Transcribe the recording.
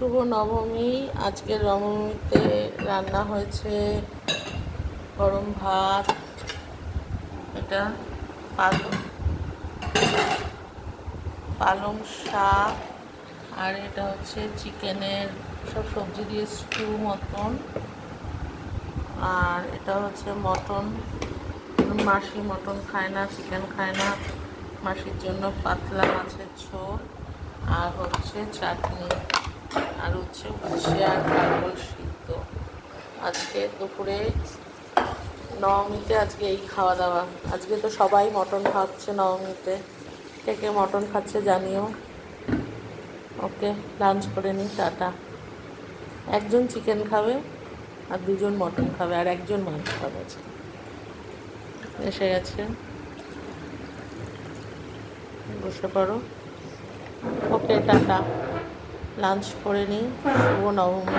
শুভ নবমী। আজকের নবমীতে রান্না হয়েছে গরম ভাত, এটা পালং পালং শাক, আর এটা হচ্ছে চিকেনের সব সবজি দিয়ে স্টু মতন, আর এটা হচ্ছে মটন। মাসি মটন খায় না, চিকেন খায় না, মাসির জন্য পাতলা মাছের ঝোল, আর হচ্ছে চাটনি, আর হচ্ছে উচ্ছে আর কারকল সিদ্ধ। আজকে দুপুরে নবমীতে আজকে এই খাওয়া দাওয়া। আজকে তো সবাই মটন খাচ্ছে নবমীতে, কে কে মটন খাচ্ছে জানিও। ওকে, লাঞ্চ করে নিই, টাটা। একজন চিকেন খাবে আর দুজন মটন খাবে আর একজন মাছ খাবে। এসে গেছে, বসে পড়ো। ওকে, টাটা, লাঞ্চ করে নিই। শুভ নবমী।